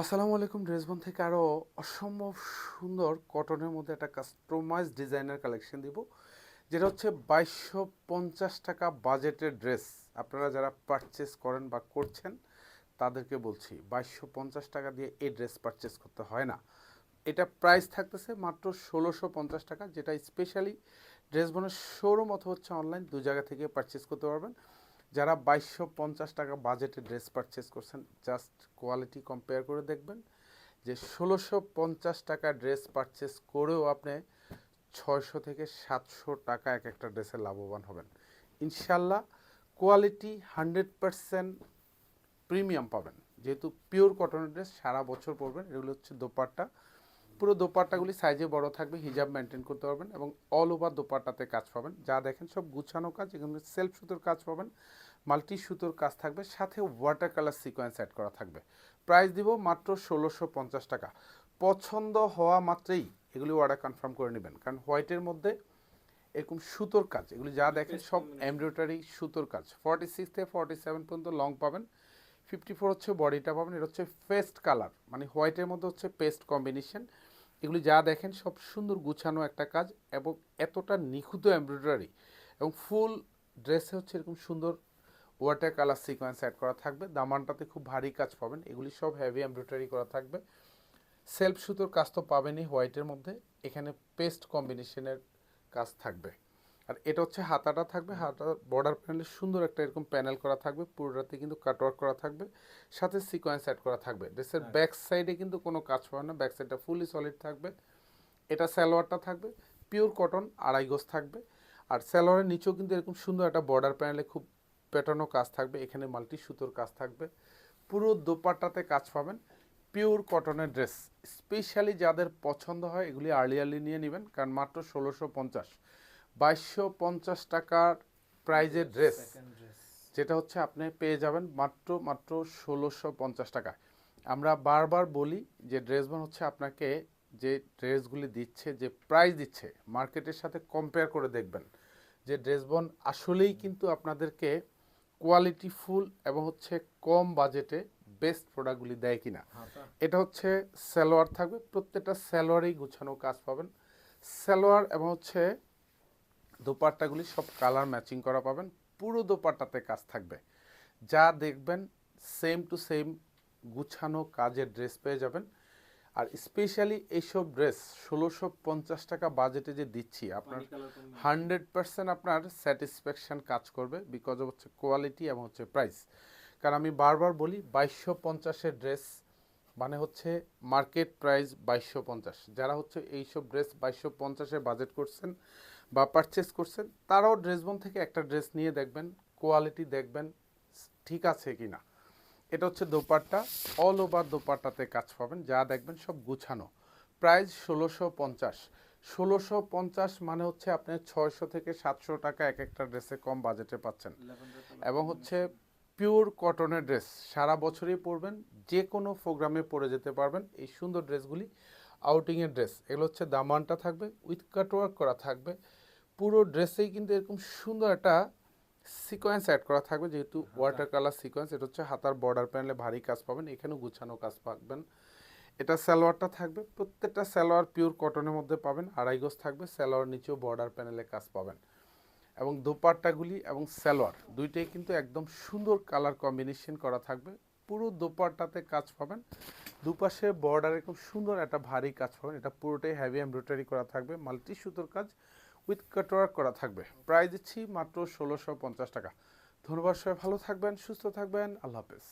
আসসালামু আলাইকুম। ড্রেসবন থেকে আরও অসম্ভব সুন্দর কটনের মধ্যে একটা কাস্টমাইজ ডিজাইনার কালেকশন দিব, যেটা হচ্ছে 2250 টাকা বাজেটের ড্রেস। আপনারা যারা পারচেস করেন বা করছেন তাদেরকে বলছি, 2250 টাকা দিয়ে এই ড্রেস পারচেস করতে হয় না। এটা প্রাইস থাকতেছে মাত্র 1650 টাকা, যেটা স্পেশালি ড্রেসবনের শোরুম অথবা হচ্ছে অনলাইন দু জায়গা থেকে পারচেস করতে পারবেন। যারা 2250 টাকা বাজেটে ড্রেস পারচেস করছেন, জাস্ট কোয়ালিটি কম্পেয়ার করে দেখবেন যে 1650 টাকা ড্রেস পারচেস করেও আপনি 600 থেকে 700 টাকা এক একটা ড্রেসে লাভবান হবেন ইনশাল্লাহ। কোয়ালিটি 100% প্রিমিয়াম পাবেন, যেহেতু পিওর কটনের ড্রেস সারা বছর পরবেন। এগুলো হচ্ছে দোপাট্টা, পুরো দোপাট্টাগুলি সাইজে বড় থাকবে, হিজাব মেনটেন করতে পারবেন এবং অল ওভার দোপাট্টাতে কাজ পাবেন। যা দেখেন সব গুছানো কাজ, এখানে সেলফ সুতোর কাজ পাবেন, মাল্টি সুতোর কাজ থাকবে, সাথে ওয়াটার কালার সিকোয়েন্স অ্যাড করা থাকবে। প্রাইস দিব মাত্র 1650 টাকা। পছন্দ হওয়া মাত্রেই এগুলি অর্ডার কনফার্ম করে নেবেন, কারণ হোয়াইটের মধ্যে এরকম সুতোর কাজ, এগুলি যা দেখেন সব এমব্রয়ডারি সুতোর কাজ। 46 থেকে 47 পর্যন্ত লং পাবেন, 54 হচ্ছে বডিটা পাবেন। এটা হচ্ছে পেস্ট কালার, মানে হোয়াইটের মধ্যে হচ্ছে পেস্ট কম্বিনেশন। এগুলি যা দেখেন সব সুন্দর গুছানো একটা কাজ এবং এতটা নিখুঁত এমব্রয়ডারি, এবং ফুল ড্রেসে হচ্ছে এরকম সুন্দর ওয়াটার কালার সিকোয়েন্স অ্যাড করা থাকবে। দামানটাতে খুব ভারী কাজ পাবেন, এগুলি সব হেভি এমব্রয়ডারি করা থাকবে। সেলফ সুতোর কাজ তো পাবেনই হোয়াইটের মধ্যে, এখানে পেস্ট কম্বিনেশনের কাজ থাকবে। আর এটা হচ্ছে হাতাটা থাকবে, হাতার বর্ডার প্যানেলে সুন্দর একটা এরকম প্যানেল করা থাকবে, পুরোটাতে কিন্তু কাটওয়ার্ক করা থাকবে, সাথে সিকোয়েন্স অ্যাড করা থাকবে। ড্রেসের ব্যাক সাইডে কিন্তু কোনো কাজ পাবে না, ব্যাক সাইডটা ফুলি সলিড থাকবে। এটা সালোয়ারটা থাকবে পিওর কটন, আড়াই গজ থাকবে। আর সালোয়ারের নিচেও কিন্তু এরকম সুন্দর একটা বর্ডার প্যানেলে খুব প্যাটার্নো কাজ থাকবে, এখানে মাল্টি সুতোর কাজ থাকবে। পুরো দোপাট্টাতে কাজ পাবেন, পিওর কটনের ড্রেস। স্পেশালি যাদের পছন্দ হয় এগুলি আর্লি আর্লি নিয়ে নেবেন, কারণ মাত্র 1650, 2250 টাকার প্রাইজের ড্রেস, যেটা হচ্ছে আপনি পেয়ে যাবেন মাত্র মাত্র 1650 টাকা। আমরা বারবার বলি যে ড্রেসবন হচ্ছে আপনাকে যে ড্রেসগুলি দিচ্ছে, যে প্রাইস দিচ্ছে, মার্কেটের সাথে কম্পেয়ার করে দেখবেন যে ড্রেসবন আসলেই কিন্তু আপনাদেরকে কোয়ালিটিফুল এবং হচ্ছে কম বাজেটে বেস্ট প্রোডাক্টগুলি দেয় কিনা। এটা হচ্ছে সালোয়ার থাকবে, প্রত্যেকটা সালোয়ারেই গুছানো কাজ পাবেন। সালোয়ার এবং হচ্ছে দোপাট্টাগুলি সব কালার ম্যাচিং করা পাবেন, পুরো দোপাট্টাতে কাজ থাকবে। যা দেখবেন সেম টু সেম গুছানো কাজের ড্রেস পেয়ে যাবেন। আর স্পেশালি এইসব ড্রেস 1650 টাকা বাজেটে যে দিচ্ছি, আপনার 100% আপনার স্যাটিসফ্যাকশান কাজ করবে, বিকজ অফ হচ্ছে কোয়ালিটি এবং হচ্ছে প্রাইস। কারণ আমি বারবার বলি 2250-এর ড্রেস মানে হচ্ছে মার্কেট প্রাইস 2250। যারা হচ্ছে এইসব ড্রেস 2250-এ বাজেট করছেন বা পারচেস করছেন, তারাও ড্রেসবন থেকে একটা ড্রেস নিয়ে দেখবেন, কোয়ালিটি দেখবেন ঠিক আছে কি না। এটা হচ্ছে দোপাট্টা, অল ওভার দোপাট্টাতে কাজ পাবেন, যা দেখবেন সব গুছানো। প্রাইস 1650। 1650 মানে হচ্ছে আপনি 600 থেকে 700 টাকা এক একটা ড্রেসে কম বাজেটে পাচ্ছেন, এবং হচ্ছে পিওর কটনের ড্রেস, সারা বছরই পরবেন, যে কোনো প্রোগ্রামে পরে যেতে পারবেন এই সুন্দর ড্রেসগুলি। আউটিংয়ের ড্রেস, এগুলো হচ্ছে দামানটা থাকবে, উইথ কাটওয়ার্ক করা থাকবে। পুরো ড্রেসেই কিন্তু এরকম সুন্দর একটা সিকোয়েন্স অ্যাড করা থাকবে, যেহেতু ওয়াটার কালার সিকোয়েন্স। এটা হচ্ছে হাতার বর্ডার প্যানেলে ভারী কাজ পাবেন, এখানেও গুছানো কাজ পাবেন। এটা সালোয়ারটা থাকবে, প্রত্যেকটা সালোয়ার পিওর কটনের মধ্যে পাবেন, আড়াই গজ থাকবে। সালোয়ার নিচেও বর্ডার প্যানেলে কাজ পাবেন, এবং দোপাট্টাগুলি এবং সালোয়ার দুইটাই কিন্তু একদম সুন্দর কালার কম্বিনেশন করা থাকবে। পুরো দোপাট্টাতে কাজ পাবেন, দুপাশে বর্ডারে খুব সুন্দর একটা ভারী কাজ পাবেন। এটা পুরোটাই হেভি এমব্রয়ডারি করা থাকবে, মাল্টি সুতোর কাজ উইথ কাটওয়ার্ক করা থাকবে। প্রাইস দিচ্ছি মাত্র 1650 টাকা। ধন্যবাদ, সবাই ভালো থাকবেন, সুস্থ থাকবেন, আল্লাহ হাফেজ।